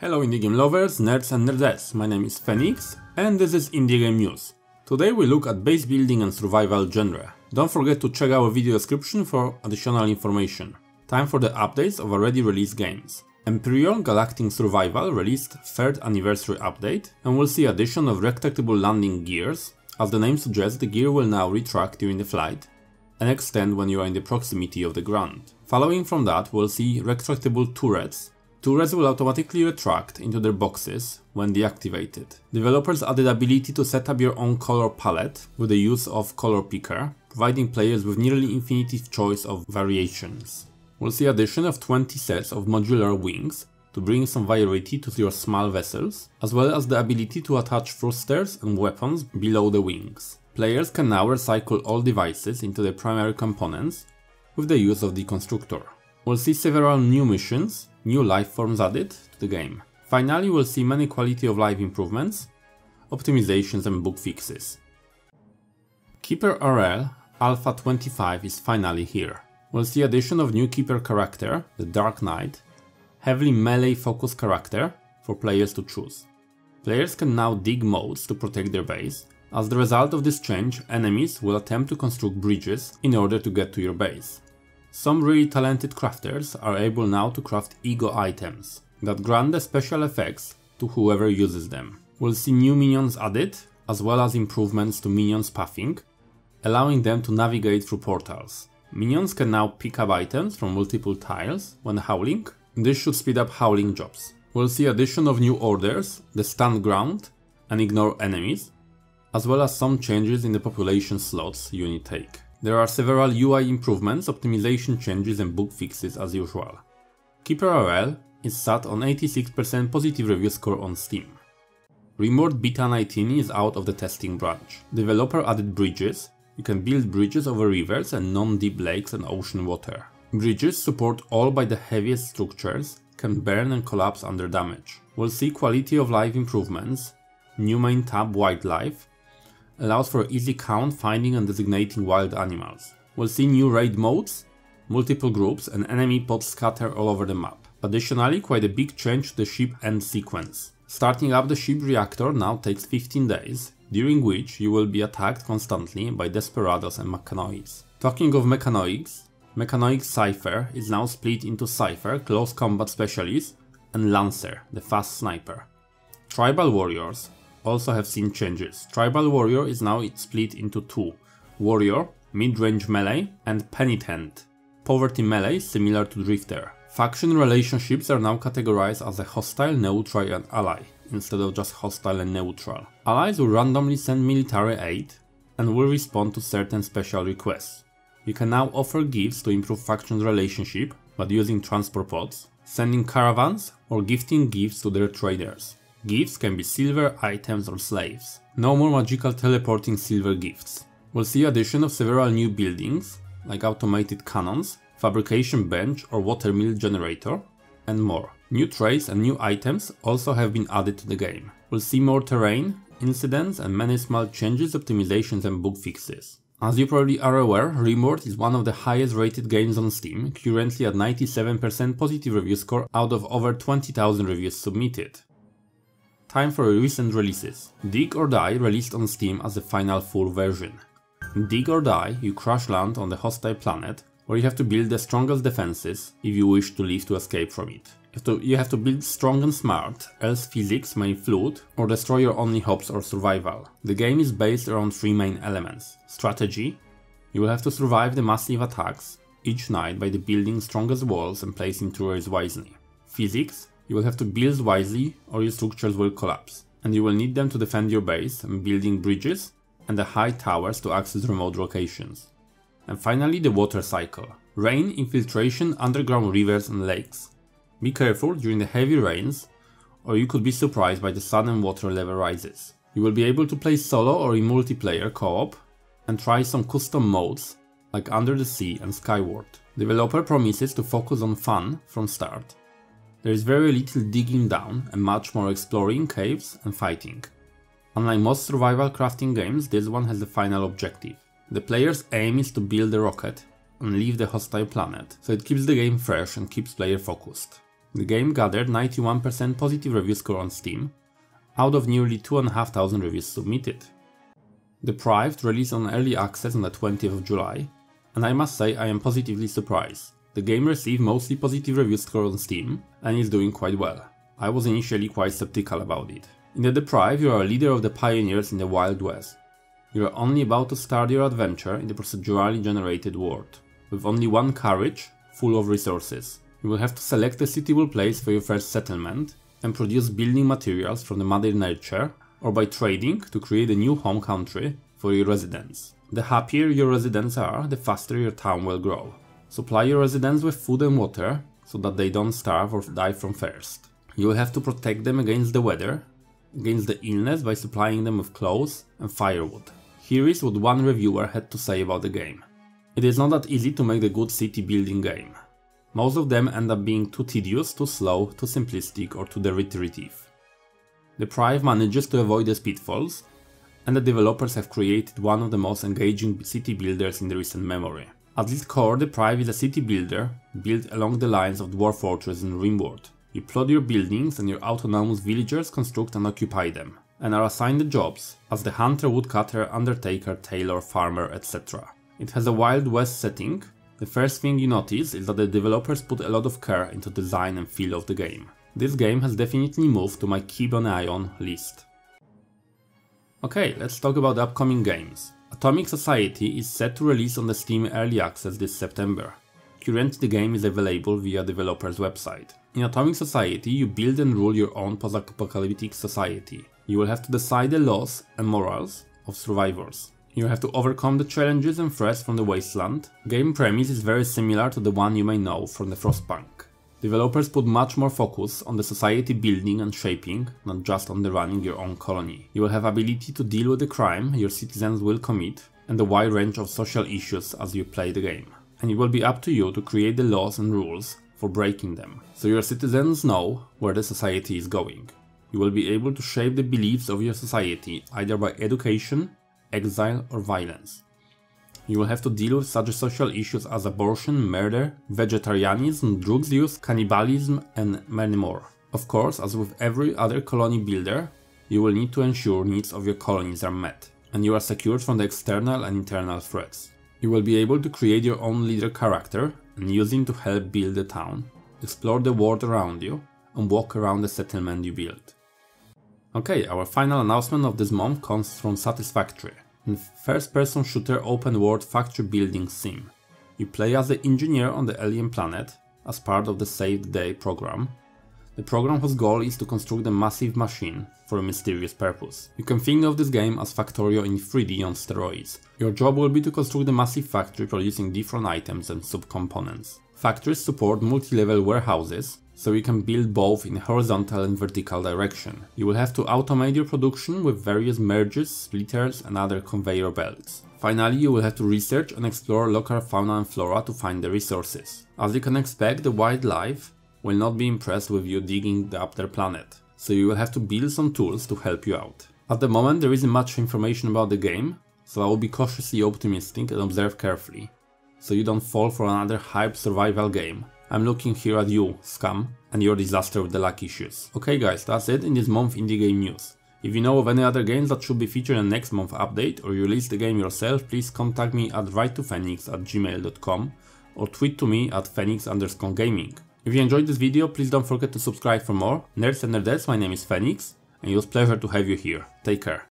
Hello indie game lovers, nerds and nerdettes, my name is Phoenix and this is Indie Game News. Today we look at base building and survival genre. Don't forget to check our video description for additional information. Time for the updates of already released games. Empyrean Galactic Survival released 3rd anniversary update and will see addition of retractable landing gears. As the name suggests, the gear will now retract during the flight and extend when you are in the proximity of the ground. Following from that, we'll see retractable turrets. Turrets will automatically retract into their boxes when deactivated. Developers added ability to set up your own color palette with the use of Color Picker, providing players with nearly infinite choice of variations. We'll see addition of 20 sets of modular wings to bring some variety to your small vessels, as well as the ability to attach thrusters and weapons below the wings. Players can now recycle all devices into their primary components with the use of the constructor. We'll see several new missions, new life forms added to the game. Finally, we'll see many quality of life improvements, optimizations and bug fixes. Keeper RL Alpha 25 is finally here. We'll see addition of new Keeper character, the Dark Knight, heavily melee focused character for players to choose. Players can now dig moats to protect their base. As the result of this change, enemies will attempt to construct bridges in order to get to your base. Some really talented crafters are able now to craft ego items that grant the special effects to whoever uses them. We'll see new minions added, as well as improvements to minions pathing, allowing them to navigate through portals. Minions can now pick up items from multiple tiles when howling. This should speed up howling jobs. We'll see addition of new orders, the stand ground and ignore enemies, as well as some changes in the population slots unit take. There are several UI improvements, optimization changes and bug fixes as usual. Keeper RL is sat on 86% positive review score on Steam. Rimworld Beta 19 is out of the testing branch. Developer added bridges. You can build bridges over rivers and non-deep lakes and ocean water. Bridges support all by the heaviest structures, can burn and collapse under damage. We'll see quality of life improvements, new main tab Wildlife, allows for easy count, finding and designating wild animals. We'll see new raid modes, multiple groups and enemy pods scatter all over the map. Additionally, quite a big change to the ship end sequence. Starting up the ship reactor now takes 15 days, during which you will be attacked constantly by desperados and mechanoids. Talking of mechanoids, Cypher is now split into Cypher, close combat specialist, and Lancer, the fast sniper. Tribal warriors also have seen changes. Tribal Warrior is now split into two: Warrior, mid-range melee, and Penitent, poverty melee similar to Drifter. Faction relationships are now categorized as a hostile, neutral and ally, instead of just hostile and neutral. Allies will randomly send military aid and will respond to certain special requests. You can now offer gifts to improve faction relationship, but using transport pods, sending caravans or gifting gifts to their traders. Gifts can be silver, items or slaves. No more magical teleporting silver gifts. We'll see addition of several new buildings, like automated cannons, fabrication bench or watermill generator, and more. New traits and new items also have been added to the game. We'll see more terrain, incidents and many small changes, optimizations and bug fixes. As you probably are aware, Rimworld is one of the highest rated games on Steam, currently at 97% positive review score out of over 20,000 reviews submitted. Time for recent releases. Dig or Die released on Steam as a final full version. In Dig or Die, you crash land on the hostile planet, where you have to build the strongest defenses if you wish to leave to escape from it. You have to build strong and smart, else physics may flood or destroy your only hopes or survival. The game is based around three main elements. Strategy. You will have to survive the massive attacks each night by building strongest walls and placing turrets wisely. Physics. You will have to build wisely or your structures will collapse, and you will need them to defend your base and building bridges and the high towers to access remote locations. And finally, the water cycle. Rain, infiltration, underground rivers and lakes. Be careful during the heavy rains or you could be surprised by the sun and water level rises. You will be able to play solo or in multiplayer co-op and try some custom modes like Under the Sea and Skyward. Developer promises to focus on fun from start. There is very little digging down and much more exploring caves and fighting. Unlike most survival crafting games, this one has the final objective. The player's aim is to build a rocket and leave the hostile planet, so it keeps the game fresh and keeps player focused. The game gathered 91% positive review score on Steam, out of nearly 2,500 reviews submitted. Deprived released on early access on the 20th of July, and I must say I am positively surprised. The game received mostly positive review score on Steam and is doing quite well. I was initially quite skeptical about it. In the Deprived, you are a leader of the pioneers in the Wild West. You are only about to start your adventure in the procedurally generated world, with only one carriage full of resources. You will have to select a suitable place for your first settlement and produce building materials from the Mother Nature or by trading to create a new home country for your residents. The happier your residents are, the faster your town will grow. Supply your residents with food and water so that they don't starve or die from thirst. You will have to protect them against the weather, against the illness by supplying them with clothes and firewood. Here is what one reviewer had to say about the game. It is not that easy to make a good city building game. Most of them end up being too tedious, too slow, too simplistic or too derivative. Deprived manages to avoid these pitfalls, and the developers have created one of the most engaging city builders in the recent memory. At its core, Deprived is a city builder built along the lines of Dwarf Fortress in RimWorld. You plot your buildings and your autonomous villagers construct and occupy them, and are assigned the jobs as the hunter, woodcutter, undertaker, tailor, farmer, etc. It has a Wild West setting. The first thing you notice is that the developers put a lot of care into design and feel of the game. This game has definitely moved to my keep an eye on list. Okay, let's talk about the upcoming games. Atomic Society is set to release on the Steam Early Access this September. Currently the game is available via developer's website. In Atomic Society you build and rule your own post-apocalyptic society. You will have to decide the laws and morals of survivors. You have to overcome the challenges and threats from the wasteland. Game premise is very similar to the one you may know from the Frostpunk. Developers put much more focus on the society building and shaping, not just on the running your own colony. You will have ability to deal with the crime your citizens will commit and the wide range of social issues as you play the game. And it will be up to you to create the laws and rules for breaking them, so your citizens know where the society is going. You will be able to shape the beliefs of your society either by education, exile or violence. You will have to deal with such social issues as abortion, murder, vegetarianism, drugs use, cannibalism and many more. Of course, as with every other colony builder, you will need to ensure needs of your colonies are met, and you are secured from the external and internal threats. You will be able to create your own leader character and use him to help build the town, explore the world around you, and walk around the settlement you build. Okay, our final announcement of this month comes from Satisfactory, a first-person shooter open-world factory building sim. You play as the engineer on the alien planet as part of the Save the Day program. The program whose goal is to construct a massive machine for a mysterious purpose. You can think of this game as Factorio in 3D on steroids. Your job will be to construct a massive factory producing different items and subcomponents. Factories support multi-level warehouses, so you can build both in a horizontal and vertical direction. You will have to automate your production with various merges, splitters and other conveyor belts. Finally, you will have to research and explore local fauna and flora to find the resources. As you can expect, the wildlife will not be impressed with you digging up their planet, so you will have to build some tools to help you out. At the moment there isn't much information about the game, so I will be cautiously optimistic and observe carefully, so you don't fall for another hype survival game. I'm looking here at you, Scum, and your disaster with the luck issues. Okay guys, that's it in this month indie game news. If you know of any other games that should be featured in the next month update, or you release the game yourself, please contact me at writetophoenix@gmail.com or tweet to me at phoenix_gaming. If you enjoyed this video, please don't forget to subscribe for more. Nerds and Nerdettes, my name is Phoenix, and it was a pleasure to have you here. Take care.